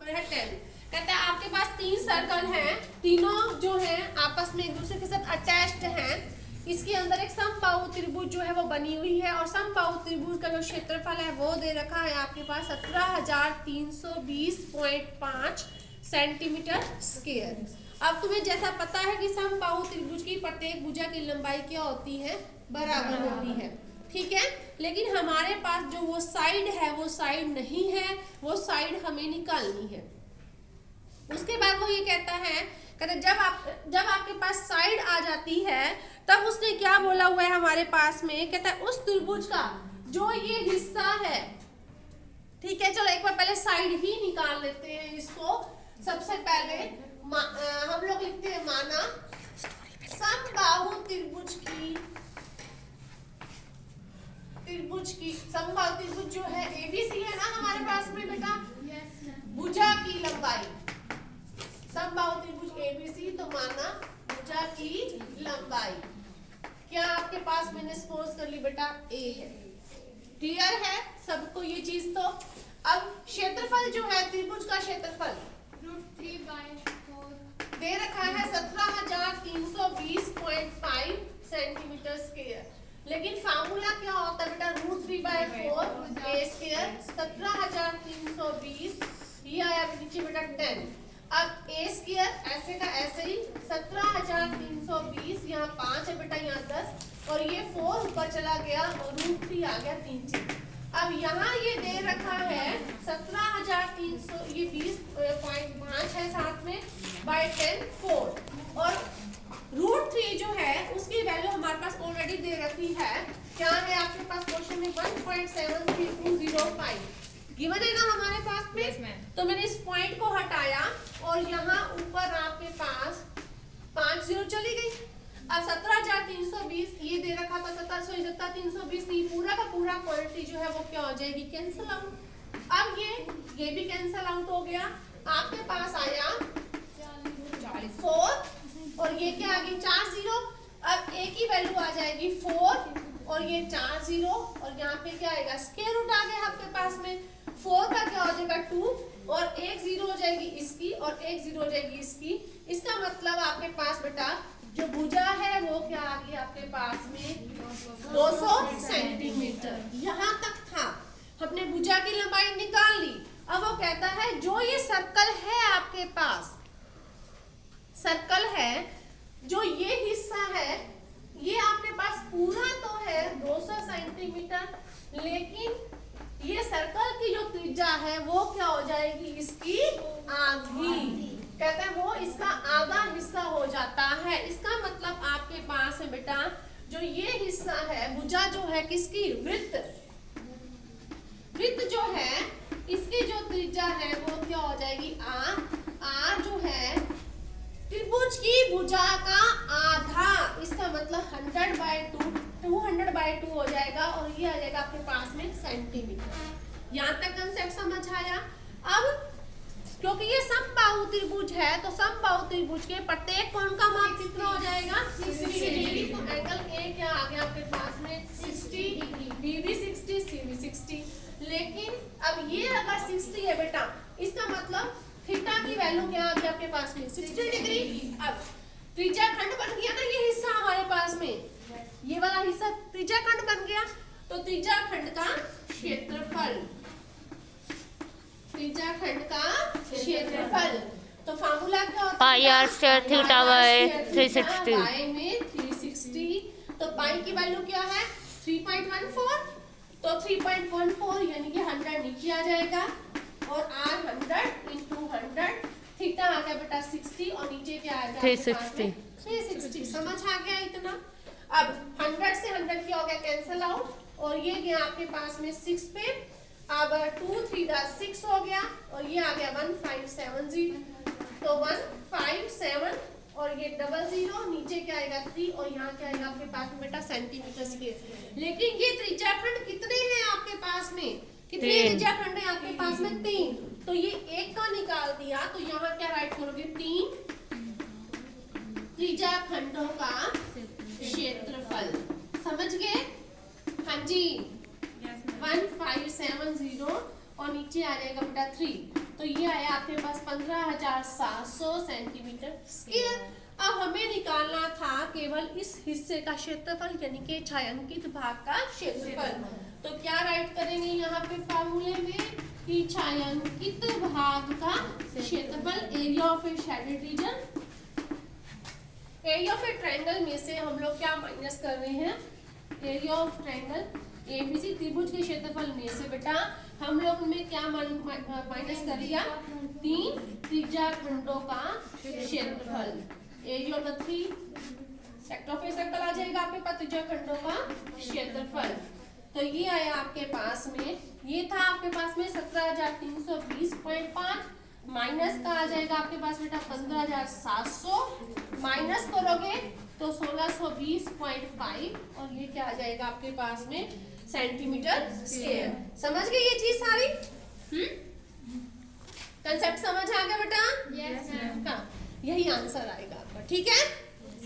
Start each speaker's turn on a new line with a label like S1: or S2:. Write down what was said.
S1: और है 10। कहता है आपके पास 3 सर्कल हैं, तीनों जो हैं आपस में एक दूसरे के साथ अटैच्ड हैं। इसके अंदर एक समबाहु त्रिभुज जो है वो बनी हुई है और समबाहु त्रिभुज का जो क्षेत्रफल है वो दे रखा है आपके पास 17,320.5 सेंटीमीटर स्क्वायर। अब तुम्हें जैसा पता है कि समबाहु त्रिभुज की प्रत्येक भुजा की लंबाई क्या होती है, बराबर होती है, ठीक है। लेकिन हमारे पास जो वो साइड है वो साइड नहीं है, वो साइड हमें निकालनी है। उसके बाद वो ये कहता है, जब आपके पास साइड आ जाती है तब उसने क्या बोला हुआ है हमारे पास में, कहता है उस त्रिभुज का जो ये हिस्सा है, ठीक है। चलो एक बार पहले साइड ही निकाल लेते हैं इसको। सबसे पहले हम लोग लिखते हैं माना समबाहु त्रिभुज समबाहु त्रिभुज जो है एबीसी है ना हमारे पास में बेटा, भुजा की लंबाई समबाहु त्रिभुज एबीसी, तो माना भुजा की लंबाई क्या आपके पास मैंने सपोज कर ली बेटा ए है। क्लियर है सबको ये चीज। तो अब क्षेत्रफल जो है त्रिभुज का क्षेत्रफल √3/4 दे रखा है 17,320.5 सेंटीमीटर स्क्वायर। लेकिन फार्मूला क्या होता है बेटा, √3/4 ए स्क्वायर 17,320, ये आया नीचे बेटा 10। अब ए स्क्वायर ऐसे का ऐसे ही 17,320, यहाँ 5 है बेटा, यहाँ 10 और ये 4 ऊपर चला गया और √3 आ गया 3 चीज। अब यहाँ ये दे रखा है 17,300, ये 20.5 है साथ में बाय 10 4 और √3 जो है उसकी वैल्यू हमारे पास ऑलरेडी दे रखी है। क्या है आपके पास क्वेश्चन में 1.73205 गिवन है ना हमारे पास में। तो मैंने इस पॉइंट को हटाया और यहाँ ऊपर आपके पास 5 0 चली गई। अब 17,320 ये दे रखा था 17,320, पूरा का पूरा क्वांटिटी जो है वो क्या हो जाएगी, कैंसिल आउट। अब ये भी कैंसिल आउट हो गया। आपके पास आया 4 और ये क्या आ गई 4 0। अब ए की वैल्यू आ जाएगी 4 और ये 4 0 और यहाँ पे क्या आएगा, स्क्वायर रूट आ गया आपके पास में। 4 का क्या हो जाएगा 2 और 1 0 हो जाएगी इसकी और 1 0 हो जाएगी इसकी। इसका मतलब आपके पास बेटा जो भुजा है वो क्या आ गई आपके पास में 200 सेंटीमीटर। यहाँ तक था, हमने भुजा की लंबाई निकाल ली। अब वो कहता है जो ये सर्कल है आपके पास, सर्कल है जो ये हिस्सा है, ये आपके पास पूरा तो है 200 सेंटीमीटर, लेकिन ये सर्कल की जो त्रिज्या है वो क्या हो जाएगी, इसकी आधी। कहते हैं वो इसका आधा हिस्सा हो जाता है। इसका मतलब आपके पास है बेटा जो ये हिस्सा है भुजा जो है किसकी, वृत्त जो है इसकी जो त्रिज्या है वो क्या हो जाएगी आर जो है त्रिभुज की भुजा का आधा। इसका मतलब 100/2 200/2 हो जाएगा और ये आ जाएगा आपके पास में सेंटीमीटर। यहाँ तक कंसेप्ट समझ आया। अब क्योंकि ये समबाहु त्रिभुज है तो समबाहु त्रिभुज के प्रत्येक कोण का माप कितना हो जाएगा, 60 डिग्री। तो एंगल ए क्या आ गया आपके पास में 60 डिग्री, बी भी 60, सी भी 60। लेकिन अब ये अगर 60 है बेटा, इसका मतलब थीटा की वैल्यू क्या आ गई आपके पास में 60 डिग्री। अब त्रिज्या खंड बन गया ना ये हिस्सा हमारे पास में, ये वाला हिस्सा त्रिज्या खंड बन गया। तो त्रिज्या खंड का क्षेत्रफल, त्रिज्या खंड का क्षेत्रफल, तो फार्मूला क्या होता है
S2: पाई r स्क्वायर थीटा बाय 360
S1: में 360। तो पाई की वैल्यू क्या है 3.14, तो 3.14 यानी कि 100 नीचे आ जाएगा और r 100 × 100 थीटा आ गया बेटा 60 और नीचे क्या आएगा 360। समझ आ गया इतना। अब 100 से 100 क्या हो गया कैंसिल आउट और ये गया आपके पास में 6 पे। अब 2 3 6 हो गया और ये आ गया 1570, तो 157 और ये 00 नीचे क्या आएगा 3 और यहाँ क्या आएगा आपके पास में बेटा सेंटीमीटर स्क्वायर। लेकिन ये त्रिज्या खंड कितने हैं आपके पास में, कितने त्रिज्या खंड है आपके पास में 3। तो ये एक का निकाल दिया तो यहाँ क्या राइट करोगे 3 त्रिज्या खंडों का क्षेत्रफल। समझ गए, हाँ जी 1570 और नीचे आ जाएगा बेटा 3। तो तो ये आया आपके पास 15,700 सेंटीमीटर स्क्वायर। अब हमें निकालना था केवल इस हिस्से का क्षेत्रफल यानी कि छायांकित भाग का क्षेत्रफल। तो क्या राइट करेंगे यहाँ पे फॉर्मूले में कि छायांकित भाग का क्षेत्रफल area of A shaded region, area of A triangle में से हम लोग क्या माइनस कर रहे हैं, एरिया ऑफ ट्रायंगल एबीसी त्रिभुज के क्षेत्रफल में से बेटा हम लोग में क्या माइनस कर लिया, 3 त्रिज्या खंडों का क्षेत्रफल, area of the 3 sector of a circle आ जाएगा आपके पास त्रिज्या खंडों का क्षेत्रफल। तो ये आया आपके पास में, ये था आपके पास में 17,320.5 माइनस का आ जाएगा आपके पास बेटा 15,700, माइनस करोगे तो 1620.5 और ये क्या आ जाएगा आपके पास में सेंटीमीटर स्क्वायर। समझ गए ये चीज सारी? कंसेप्ट समझ आ गया बेटा?
S3: Yes ma'am.
S1: हाँ, यही आंसर आएगा आपका। ठीक है।